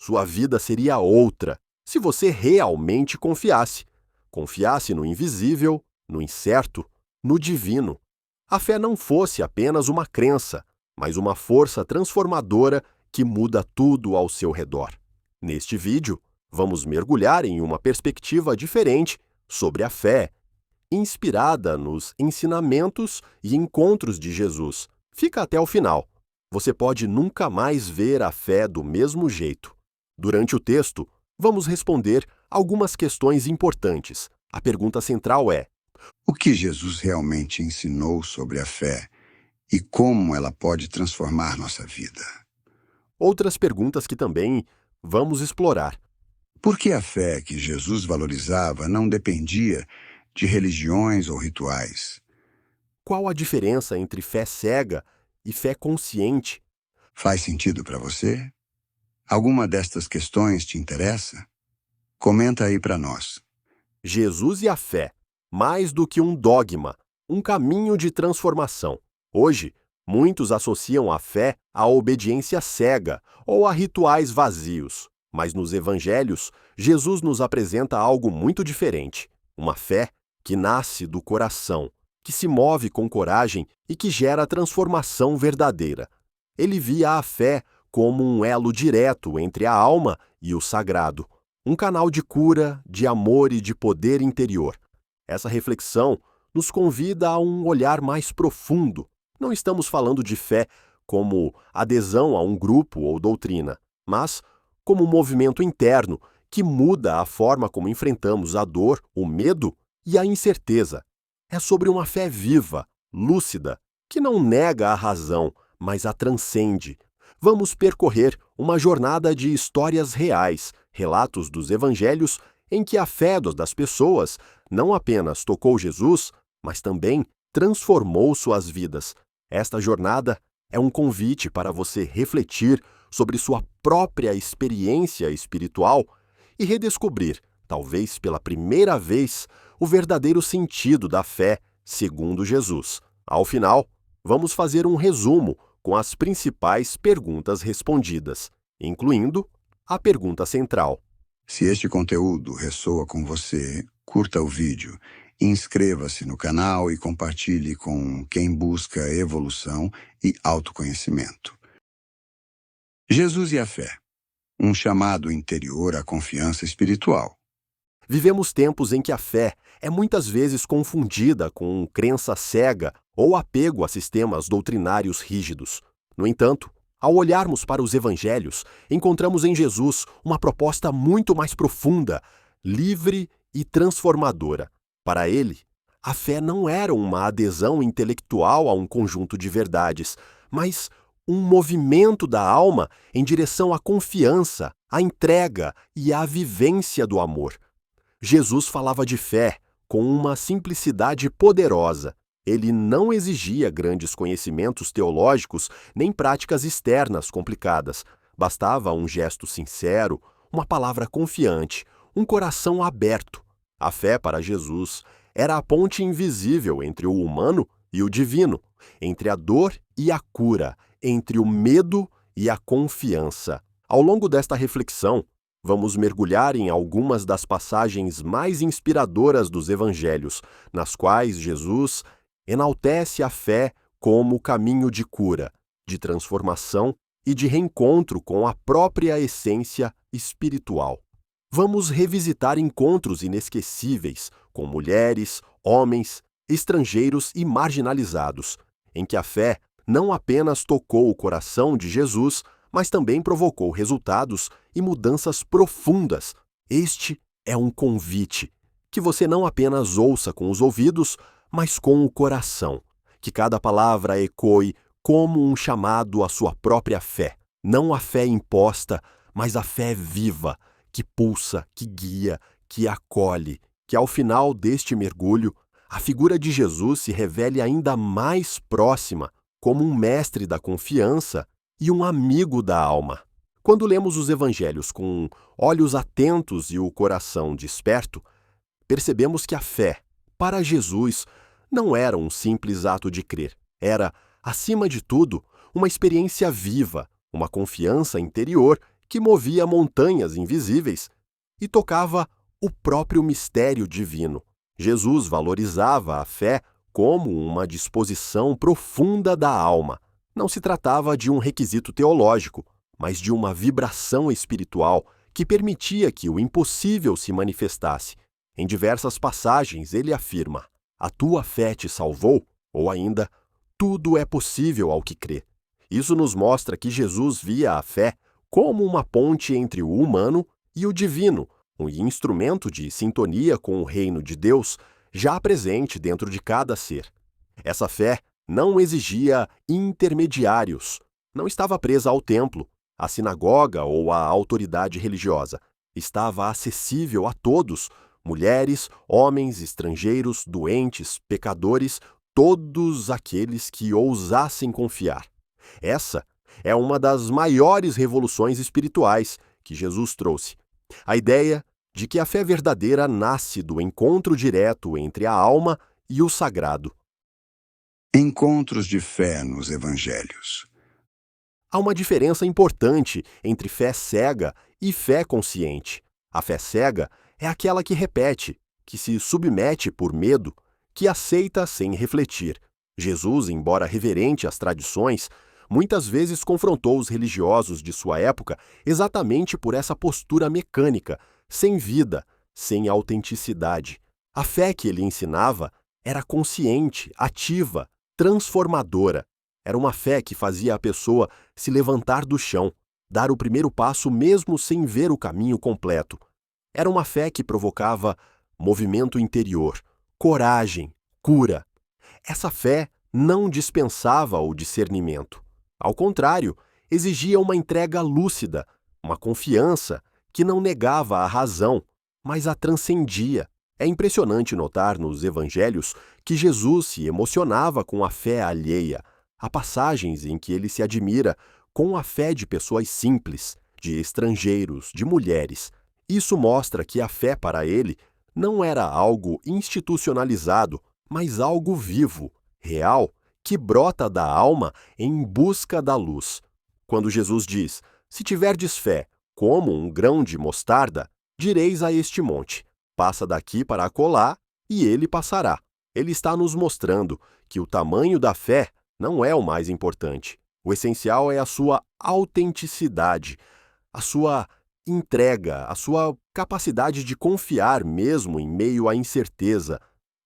Sua vida seria outra se você realmente confiasse. Confiasse no invisível, no incerto, no divino. A fé não fosse apenas uma crença, mas uma força transformadora que muda tudo ao seu redor. Neste vídeo, vamos mergulhar em uma perspectiva diferente sobre a fé, inspirada nos ensinamentos e encontros de Jesus. Fica até o final. Você pode nunca mais ver a fé do mesmo jeito. Durante o texto, vamos responder algumas questões importantes. A pergunta central é: o que Jesus realmente ensinou sobre a fé e como ela pode transformar nossa vida? Outras perguntas que também vamos explorar. Por que a fé que Jesus valorizava não dependia de religiões ou rituais? Qual a diferença entre fé cega e fé consciente? Faz sentido para você? Alguma destas questões te interessa? Comenta aí para nós. Jesus e a fé, mais do que um dogma, um caminho de transformação. Hoje, muitos associam a fé à obediência cega ou a rituais vazios. Mas nos evangelhos, Jesus nos apresenta algo muito diferente. Uma fé que nasce do coração, que se move com coragem e que gera transformação verdadeira. Ele via a fé como um elo direto entre a alma e o sagrado, um canal de cura, de amor e de poder interior. Essa reflexão nos convida a um olhar mais profundo. Não estamos falando de fé como adesão a um grupo ou doutrina, mas como um movimento interno que muda a forma como enfrentamos a dor, o medo e a incerteza. É sobre uma fé viva, lúcida, que não nega a razão, mas a transcende. Vamos percorrer uma jornada de histórias reais, relatos dos evangelhos em que a fé das pessoas não apenas tocou Jesus, mas também transformou suas vidas. Esta jornada é um convite para você refletir sobre sua própria experiência espiritual e redescobrir, talvez pela primeira vez, o verdadeiro sentido da fé segundo Jesus. Ao final, vamos fazer um resumo com as principais perguntas respondidas, incluindo a pergunta central. Se este conteúdo ressoa com você, curta o vídeo, inscreva-se no canal e compartilhe com quem busca evolução e autoconhecimento. Jesus e a fé. Um chamado interior à confiança espiritual. Vivemos tempos em que a fé é muitas vezes confundida com crença cega ou apego a sistemas doutrinários rígidos. No entanto, ao olharmos para os evangelhos, encontramos em Jesus uma proposta muito mais profunda, livre e transformadora. Para ele, a fé não era uma adesão intelectual a um conjunto de verdades, mas um movimento da alma em direção à confiança, à entrega e à vivência do amor. Jesus falava de fé com uma simplicidade poderosa. Ele não exigia grandes conhecimentos teológicos nem práticas externas complicadas. Bastava um gesto sincero, uma palavra confiante, um coração aberto. A fé para Jesus era a ponte invisível entre o humano e o divino, entre a dor e a cura, entre o medo e a confiança. Ao longo desta reflexão, vamos mergulhar em algumas das passagens mais inspiradoras dos evangelhos, nas quais Jesus enaltece a fé como caminho de cura, de transformação e de reencontro com a própria essência espiritual. Vamos revisitar encontros inesquecíveis com mulheres, homens, estrangeiros e marginalizados, em que a fé não apenas tocou o coração de Jesus, mas também provocou resultados e mudanças profundas. Este é um convite, que você não apenas ouça com os ouvidos, mas com o coração. Que cada palavra ecoe como um chamado à sua própria fé. Não a fé imposta, mas a fé viva, que pulsa, que guia, que acolhe. Que ao final deste mergulho, a figura de Jesus se revele ainda mais próxima, como um mestre da confiança e um amigo da alma. Quando lemos os evangelhos com olhos atentos e o coração desperto, percebemos que a fé, para Jesus, não era um simples ato de crer. Era, acima de tudo, uma experiência viva, uma confiança interior que movia montanhas invisíveis e tocava o próprio mistério divino. Jesus valorizava a fé como uma disposição profunda da alma. Não se tratava de um requisito teológico, mas de uma vibração espiritual que permitia que o impossível se manifestasse. Em diversas passagens, ele afirma: "A tua fé te salvou", ou ainda, "Tudo é possível ao que crê". Isso nos mostra que Jesus via a fé como uma ponte entre o humano e o divino, um instrumento de sintonia com o reino de Deus já presente dentro de cada ser. Essa fé não exigia intermediários, não estava presa ao templo, à sinagoga ou à autoridade religiosa. Estava acessível a todos, mulheres, homens, estrangeiros, doentes, pecadores, todos aqueles que ousassem confiar. Essa é uma das maiores revoluções espirituais que Jesus trouxe. A ideia de que a fé verdadeira nasce do encontro direto entre a alma e o sagrado. Encontros de fé nos evangelhos. Há uma diferença importante entre fé cega e fé consciente. A fé cega é aquela que repete, que se submete por medo, que aceita sem refletir. Jesus, embora reverente às tradições, muitas vezes confrontou os religiosos de sua época exatamente por essa postura mecânica, sem vida, sem autenticidade. A fé que ele ensinava era consciente, ativa, transformadora. Era uma fé que fazia a pessoa se levantar do chão, dar o primeiro passo mesmo sem ver o caminho completo. Era uma fé que provocava movimento interior, coragem, cura. Essa fé não dispensava o discernimento. Ao contrário, exigia uma entrega lúcida, uma confiança que não negava a razão, mas a transcendia. É impressionante notar nos evangelhos que Jesus se emocionava com a fé alheia. Há passagens em que ele se admira com a fé de pessoas simples, de estrangeiros, de mulheres. Isso mostra que a fé para ele não era algo institucionalizado, mas algo vivo, real, que brota da alma em busca da luz. Quando Jesus diz: "Se tiverdes fé, como um grão de mostarda, direis a este monte: passa daqui para acolá, e ele passará." Ele está nos mostrando que o tamanho da fé não é o mais importante. O essencial é a sua autenticidade, a sua entrega, a sua capacidade de confiar mesmo em meio à incerteza.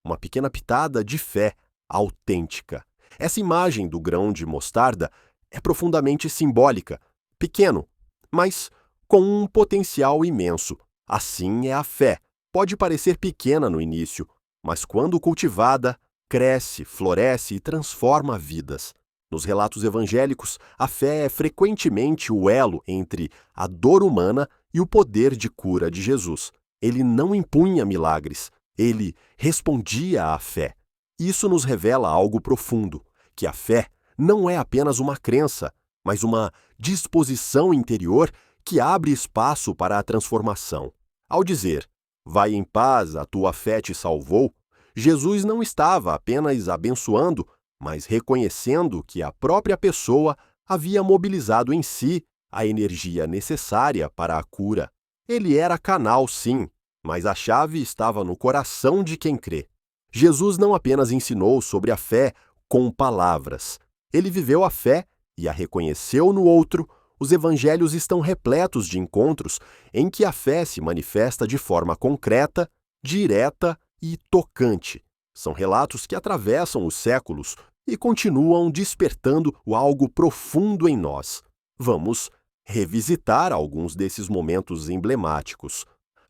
Uma pequena pitada de fé autêntica. Essa imagem do grão de mostarda é profundamente simbólica, pequeno, mas com um potencial imenso. Assim é a fé. Pode parecer pequena no início, mas quando cultivada, cresce, floresce e transforma vidas. Nos relatos evangélicos, a fé é frequentemente o elo entre a dor humana e o poder de cura de Jesus. Ele não impunha milagres, ele respondia à fé. Isso nos revela algo profundo, que a fé não é apenas uma crença, mas uma disposição interior que abre espaço para a transformação. Ao dizer: "Vai em paz, a tua fé te salvou", Jesus não estava apenas abençoando, mas reconhecendo que a própria pessoa havia mobilizado em si a energia necessária para a cura. Ele era canal, sim, mas a chave estava no coração de quem crê. Jesus não apenas ensinou sobre a fé com palavras. Ele viveu a fé e a reconheceu no outro. Os evangelhos estão repletos de encontros em que a fé se manifesta de forma concreta, direta e tocante. São relatos que atravessam os séculos e continuam despertando algo profundo em nós. Vamos revisitar alguns desses momentos emblemáticos.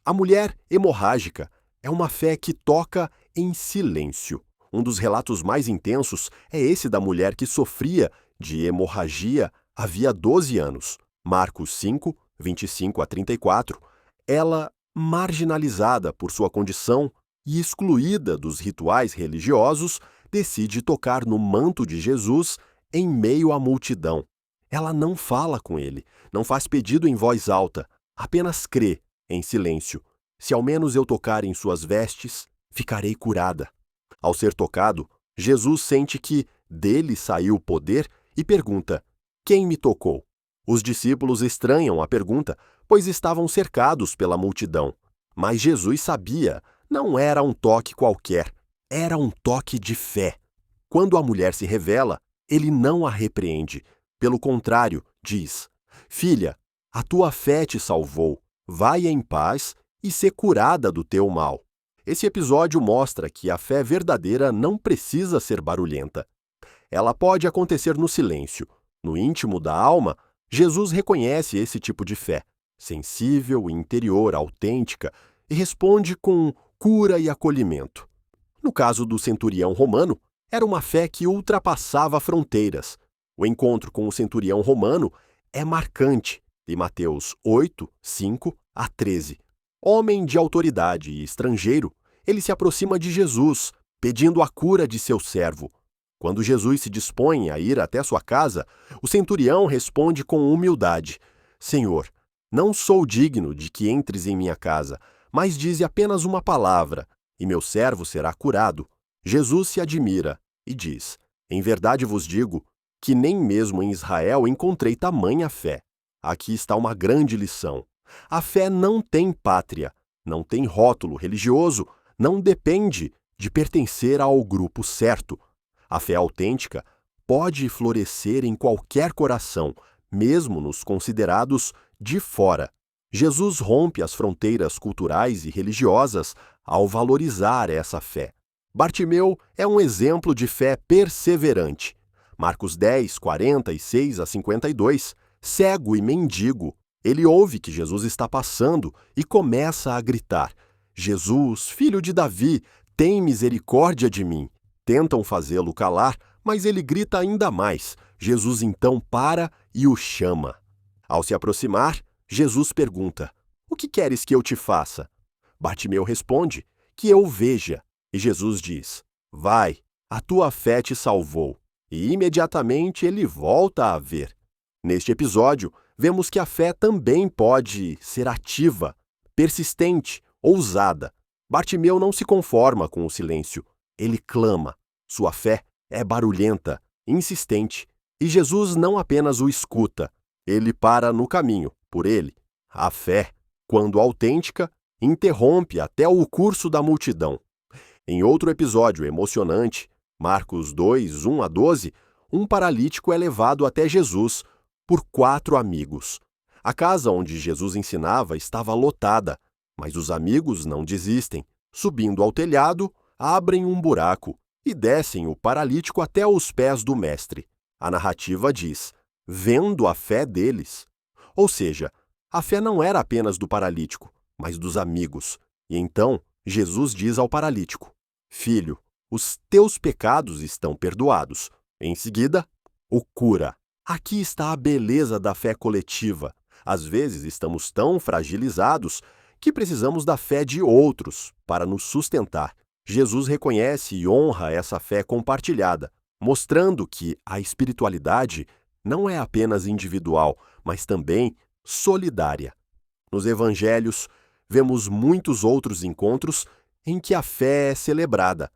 A mulher hemorrágica é uma fé que toca em silêncio. Um dos relatos mais intensos é esse da mulher que sofria de hemorragia havia 12 anos. Marcos 5, 25 a 34. Ela, marginalizada por sua condição e excluída dos rituais religiosos, decide tocar no manto de Jesus em meio à multidão. Ela não fala com ele, não faz pedido em voz alta, apenas crê, em silêncio. Se ao menos eu tocar em suas vestes, ficarei curada. Ao ser tocado, Jesus sente que dele saiu o poder e pergunta: "Quem me tocou?" Os discípulos estranham a pergunta, pois estavam cercados pela multidão. Mas Jesus sabia, não era um toque qualquer, era um toque de fé. Quando a mulher se revela, ele não a repreende. Pelo contrário, diz: Filha, a tua fé te salvou. Vai em paz e ser curada do teu mal. Esse episódio mostra que a fé verdadeira não precisa ser barulhenta. Ela pode acontecer no silêncio. No íntimo da alma, Jesus reconhece esse tipo de fé, sensível, interior, autêntica, e responde com cura e acolhimento. No caso do centurião romano, era uma fé que ultrapassava fronteiras. O encontro com o centurião romano é marcante, em Mateus 8, 5 a 13. Homem de autoridade e estrangeiro, ele se aproxima de Jesus, pedindo a cura de seu servo. Quando Jesus se dispõe a ir até sua casa, o centurião responde com humildade: Senhor, não sou digno de que entres em minha casa, mas dize apenas uma palavra, e meu servo será curado. Jesus se admira e diz: Em verdade vos digo que nem mesmo em Israel encontrei tamanha fé. Aqui está uma grande lição. A fé não tem pátria, não tem rótulo religioso, não depende de pertencer ao grupo certo. A fé autêntica pode florescer em qualquer coração, mesmo nos considerados de fora. Jesus rompe as fronteiras culturais e religiosas ao valorizar essa fé. Bartimeu é um exemplo de fé perseverante. Marcos 10, 46 a 52, cego e mendigo, ele ouve que Jesus está passando e começa a gritar: Jesus, filho de Davi, tem misericórdia de mim. Tentam fazê-lo calar, mas ele grita ainda mais. Jesus então para e o chama. Ao se aproximar, Jesus pergunta: O que queres que eu te faça? Bartimeu responde: Que eu veja. E Jesus diz: Vai, a tua fé te salvou. E imediatamente ele volta a ver. Neste episódio, vemos que a fé também pode ser ativa, persistente, ousada. Bartimeu não se conforma com o silêncio. Ele clama. Sua fé é barulhenta, insistente. E Jesus não apenas o escuta, ele para no caminho, por ele. A fé, quando autêntica, interrompe até o curso da multidão. Em outro episódio emocionante, Marcos 2, 1 a 12, um paralítico é levado até Jesus por 4 amigos. A casa onde Jesus ensinava estava lotada, mas os amigos não desistem. Subindo ao telhado, abrem um buraco e descem o paralítico até os pés do mestre. A narrativa diz: vendo a fé deles. Ou seja, a fé não era apenas do paralítico, mas dos amigos. E então, Jesus diz ao paralítico: Filho, os teus pecados estão perdoados. Em seguida, o cura. Aqui está a beleza da fé coletiva. Às vezes estamos tão fragilizados que precisamos da fé de outros para nos sustentar. Jesus reconhece e honra essa fé compartilhada, mostrando que a espiritualidade não é apenas individual, mas também solidária. Nos evangelhos, vemos muitos outros encontros em que a fé é celebrada.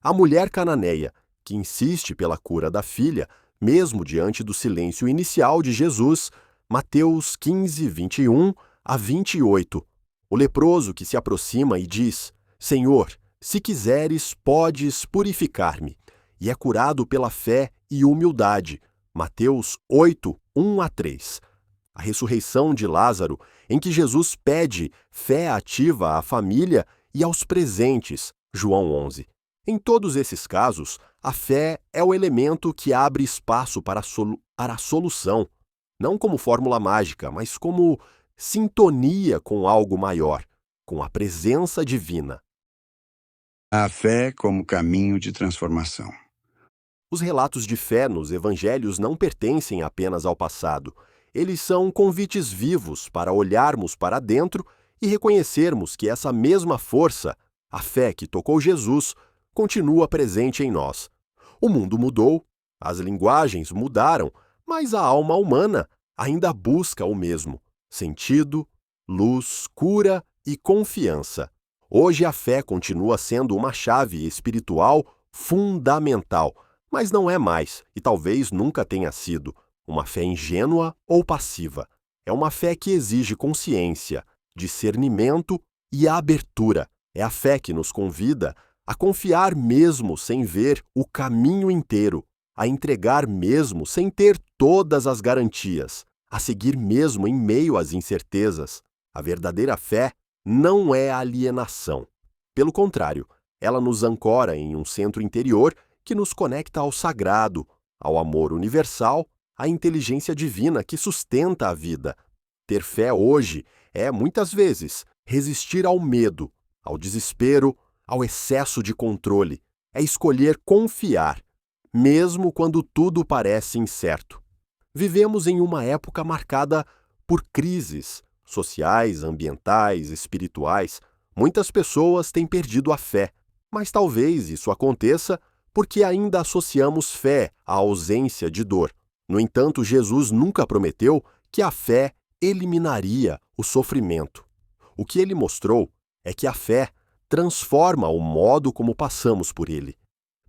A mulher cananeia, que insiste pela cura da filha, mesmo diante do silêncio inicial de Jesus, Mateus 15, 21 a 28. O leproso que se aproxima e diz: Senhor, se quiseres, podes purificar-me. E é curado pela fé e humildade. Mateus 8, 1 a 3. A ressurreição de Lázaro, em que Jesus pede fé ativa à família e aos presentes. João 11. Em todos esses casos, a fé é o elemento que abre espaço para a solução, não como fórmula mágica, mas como sintonia com algo maior, com a presença divina. A fé como caminho de transformação. Os relatos de fé nos evangelhos não pertencem apenas ao passado. Eles são convites vivos para olharmos para dentro e reconhecermos que essa mesma força, a fé que tocou Jesus, continua presente em nós. O mundo mudou, as linguagens mudaram, mas a alma humana ainda busca o mesmo: sentido, luz, cura e confiança. Hoje a fé continua sendo uma chave espiritual fundamental, mas não é mais, e talvez nunca tenha sido, uma fé ingênua ou passiva. É uma fé que exige consciência, discernimento e abertura. É a fé que nos convida a confiar mesmo sem ver o caminho inteiro, a entregar mesmo sem ter todas as garantias, a seguir mesmo em meio às incertezas. A verdadeira fé não é alienação. Pelo contrário, ela nos ancora em um centro interior que nos conecta ao sagrado, ao amor universal, à inteligência divina que sustenta a vida. Ter fé hoje é, muitas vezes, resistir ao medo, ao desespero, ao excesso de controle. É escolher confiar, mesmo quando tudo parece incerto. Vivemos em uma época marcada por crises sociais, ambientais, espirituais. Muitas pessoas têm perdido a fé, mas talvez isso aconteça porque ainda associamos fé à ausência de dor. No entanto, Jesus nunca prometeu que a fé eliminaria o sofrimento. O que ele mostrou é que a fé transforma o modo como passamos por ele.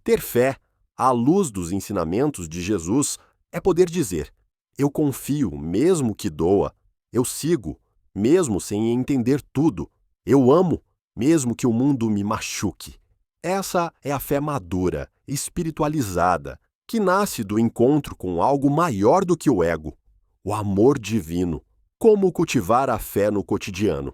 Ter fé, à luz dos ensinamentos de Jesus, é poder dizer: eu confio, mesmo que doa. Eu sigo, mesmo sem entender tudo. Eu amo, mesmo que o mundo me machuque. Essa é a fé madura, espiritualizada, que nasce do encontro com algo maior do que o ego, o amor divino. Como cultivar a fé no cotidiano?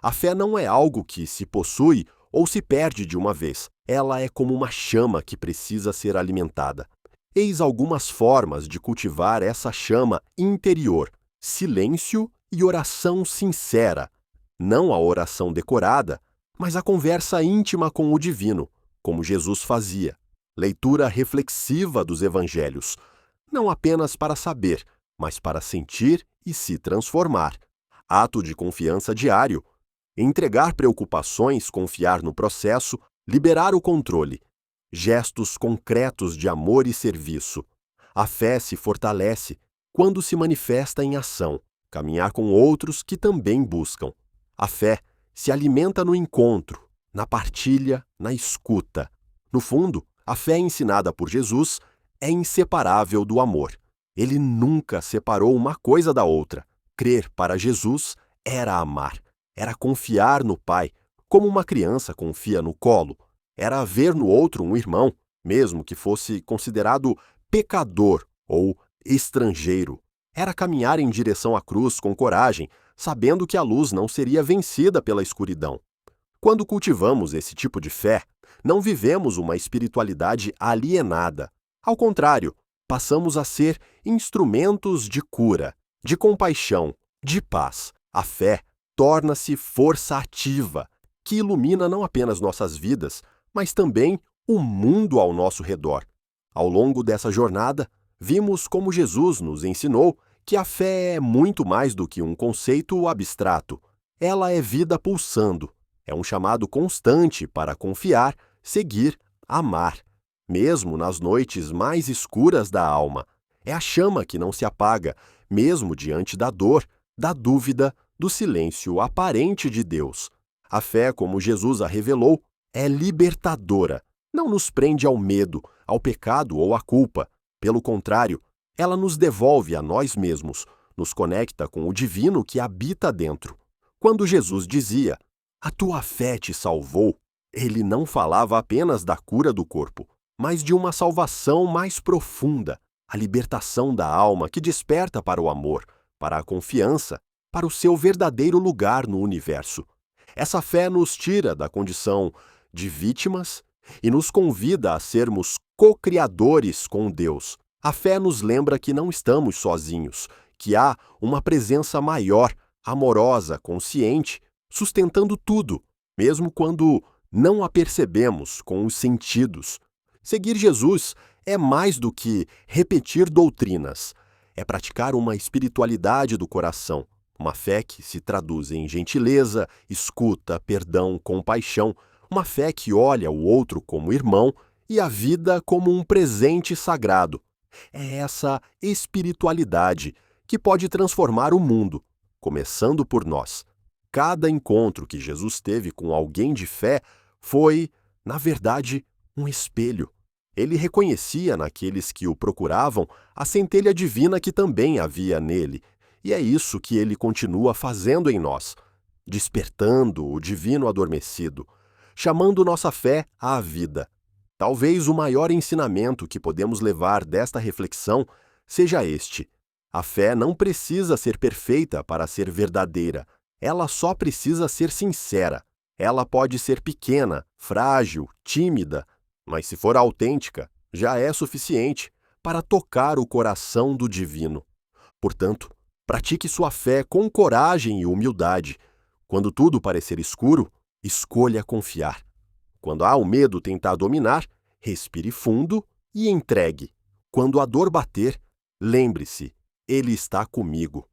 A fé não é algo que se possui ou se perde de uma vez. Ela é como uma chama que precisa ser alimentada. Eis algumas formas de cultivar essa chama interior: silêncio e oração sincera. Não a oração decorada, mas a conversa íntima com o divino, como Jesus fazia. Leitura reflexiva dos evangelhos, não apenas para saber, mas para sentir e se transformar. Ato de confiança diário. Entregar preocupações, confiar no processo, liberar o controle. Gestos concretos de amor e serviço. A fé se fortalece quando se manifesta em ação. Caminhar com outros que também buscam. A fé se alimenta no encontro, na partilha, na escuta. No fundo, a fé ensinada por Jesus é inseparável do amor. Ele nunca separou uma coisa da outra. Crer para Jesus era amar. Era confiar no Pai, como uma criança confia no colo. Era ver no outro um irmão, mesmo que fosse considerado pecador ou estrangeiro. Era caminhar em direção à cruz com coragem, sabendo que a luz não seria vencida pela escuridão. Quando cultivamos esse tipo de fé, não vivemos uma espiritualidade alienada. Ao contrário, passamos a ser instrumentos de cura, de compaixão, de paz. A fé torna-se força ativa, que ilumina não apenas nossas vidas, mas também o mundo ao nosso redor. Ao longo dessa jornada, vimos como Jesus nos ensinou que a fé é muito mais do que um conceito abstrato. Ela é vida pulsando. É um chamado constante para confiar, seguir, amar. Mesmo nas noites mais escuras da alma. É a chama que não se apaga, mesmo diante da dor, da dúvida, do silêncio aparente de Deus. A fé, como Jesus a revelou, é libertadora. Não nos prende ao medo, ao pecado ou à culpa. Pelo contrário, ela nos devolve a nós mesmos, nos conecta com o divino que habita dentro. Quando Jesus dizia: "A tua fé te salvou", ele não falava apenas da cura do corpo, mas de uma salvação mais profunda, a libertação da alma que desperta para o amor, para a confiança, para o seu verdadeiro lugar no universo. Essa fé nos tira da condição de vítimas e nos convida a sermos co-criadores com Deus. A fé nos lembra que não estamos sozinhos, que há uma presença maior, amorosa, consciente, sustentando tudo, mesmo quando não a percebemos com os sentidos. Seguir Jesus é mais do que repetir doutrinas. É praticar uma espiritualidade do coração, uma fé que se traduz em gentileza, escuta, perdão, compaixão, uma fé que olha o outro como irmão e a vida como um presente sagrado. É essa espiritualidade que pode transformar o mundo, começando por nós. Cada encontro que Jesus teve com alguém de fé foi, na verdade, um espelho. Ele reconhecia naqueles que o procuravam a centelha divina que também havia nele, e é isso que ele continua fazendo em nós, despertando o divino adormecido, chamando nossa fé à vida. Talvez o maior ensinamento que podemos levar desta reflexão seja este: a fé não precisa ser perfeita para ser verdadeira, ela só precisa ser sincera. Ela pode ser pequena, frágil, tímida, mas se for autêntica, já é suficiente para tocar o coração do divino. Portanto, pratique sua fé com coragem e humildade. Quando tudo parecer escuro, escolha confiar. Quando há o medo tentar dominar, respire fundo e entregue. Quando a dor bater, lembre-se, Ele está comigo.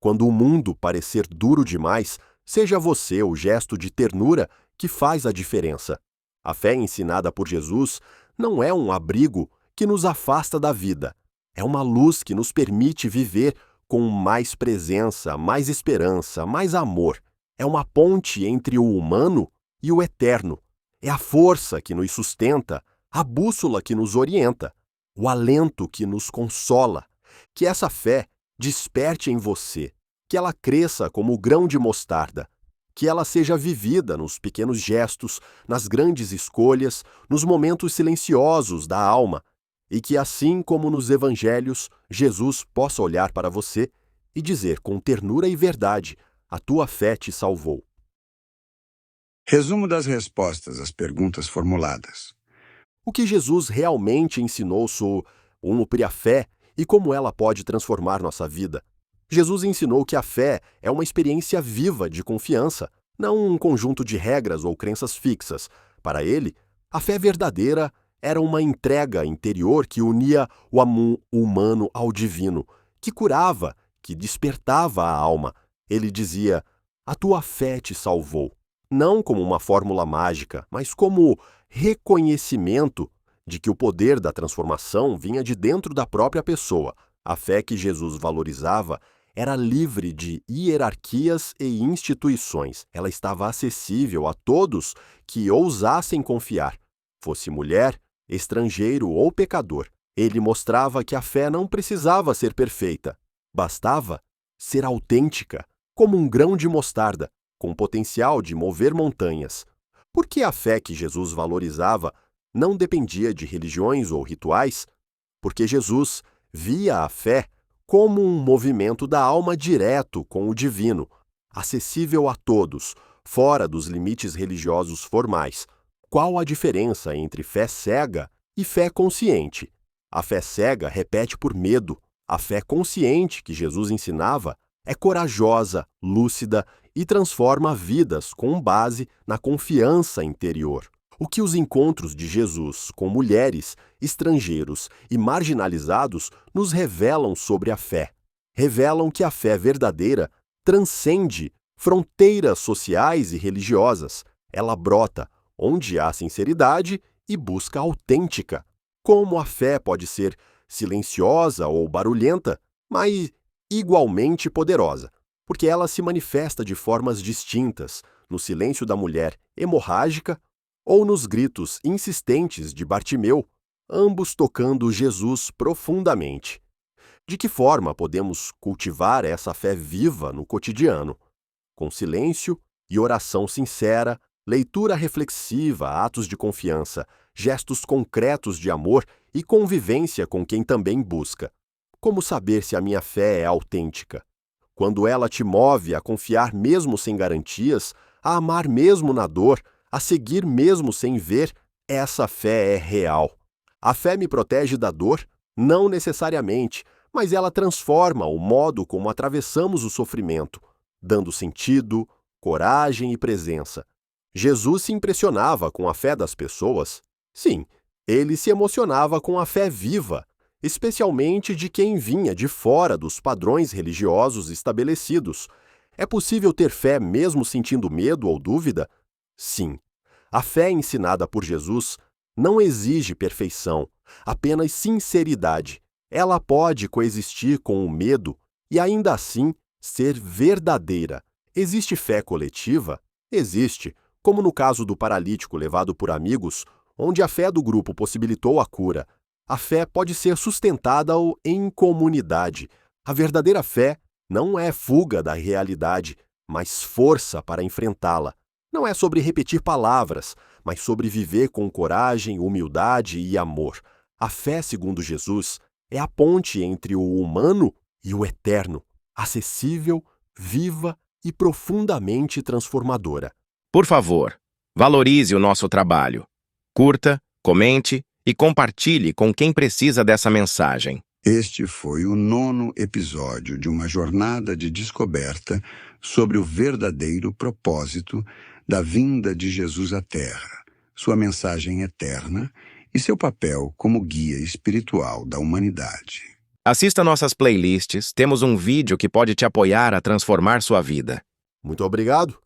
Quando o mundo parecer duro demais, seja você o gesto de ternura que faz a diferença. A fé ensinada por Jesus não é um abrigo que nos afasta da vida. É uma luz que nos permite viver com mais presença, mais esperança, mais amor. É uma ponte entre o humano e o eterno. É a força que nos sustenta, a bússola que nos orienta, o alento que nos consola. Que essa fé desperte em você, que ela cresça como o grão de mostarda, que ela seja vivida nos pequenos gestos, nas grandes escolhas, nos momentos silenciosos da alma, e que assim como nos evangelhos, Jesus possa olhar para você e dizer com ternura e verdade: a tua fé te salvou. Resumo das respostas às perguntas formuladas. O que Jesus realmente ensinou sobre a fé e como ela pode transformar nossa vida? Jesus ensinou que a fé é uma experiência viva de confiança, não um conjunto de regras ou crenças fixas. Para ele, a fé verdadeira era uma entrega interior que unia o humano ao divino, que curava, que despertava a alma. Ele dizia: a tua fé te salvou. Não como uma fórmula mágica, mas como reconhecimento de que o poder da transformação vinha de dentro da própria pessoa. A fé que Jesus valorizava era livre de hierarquias e instituições. Ela estava acessível a todos que ousassem confiar, fosse mulher, estrangeiro ou pecador. Ele mostrava que a fé não precisava ser perfeita, bastava ser autêntica, como um grão de mostarda, com potencial de mover montanhas. Porque a fé que Jesus valorizava não dependia de religiões ou rituais? Porque Jesus via a fé como um movimento da alma direto com o divino, acessível a todos, fora dos limites religiosos formais. Qual a diferença entre fé cega e fé consciente? A fé cega repete por medo. A fé consciente que Jesus ensinava é corajosa, lúcida e transforma vidas com base na confiança interior. O que os encontros de Jesus com mulheres, estrangeiros e marginalizados nos revelam sobre a fé? Revelam que a fé verdadeira transcende fronteiras sociais e religiosas. Ela brota onde há sinceridade e busca autêntica. Como a fé pode ser silenciosa ou barulhenta, mas igualmente poderosa, porque ela se manifesta de formas distintas no silêncio da mulher hemorrágica ou nos gritos insistentes de Bartimeu, ambos tocando Jesus profundamente. De que forma podemos cultivar essa fé viva no cotidiano? Com silêncio e oração sincera, leitura reflexiva, atos de confiança, gestos concretos de amor e convivência com quem também busca. Como saber se a minha fé é autêntica? Quando ela te move a confiar mesmo sem garantias, a amar mesmo na dor, a seguir mesmo sem ver, essa fé é real. A fé me protege da dor? Não necessariamente, mas ela transforma o modo como atravessamos o sofrimento, dando sentido, coragem e presença. Jesus se impressionava com a fé das pessoas? Sim, ele se emocionava com a fé viva, especialmente de quem vinha de fora dos padrões religiosos estabelecidos. É possível ter fé mesmo sentindo medo ou dúvida? Sim. A fé ensinada por Jesus não exige perfeição, apenas sinceridade. Ela pode coexistir com o medo e ainda assim ser verdadeira. Existe fé coletiva? Existe, como no caso do paralítico levado por amigos, Onde a fé do grupo possibilitou a cura, a fé pode ser sustentada em comunidade. A verdadeira fé não é fuga da realidade, mas força para enfrentá-la. Não é sobre repetir palavras, mas sobre viver com coragem, humildade e amor. A fé, segundo Jesus, é a ponte entre o humano e o eterno, acessível, viva e profundamente transformadora. Por favor, valorize o nosso trabalho. Curta, comente e compartilhe com quem precisa dessa mensagem. Este foi o 9º episódio de uma jornada de descoberta sobre o verdadeiro propósito da vinda de Jesus à Terra, sua mensagem eterna e seu papel como guia espiritual da humanidade. Assista nossas playlists, temos um vídeo que pode te apoiar a transformar sua vida. Muito obrigado!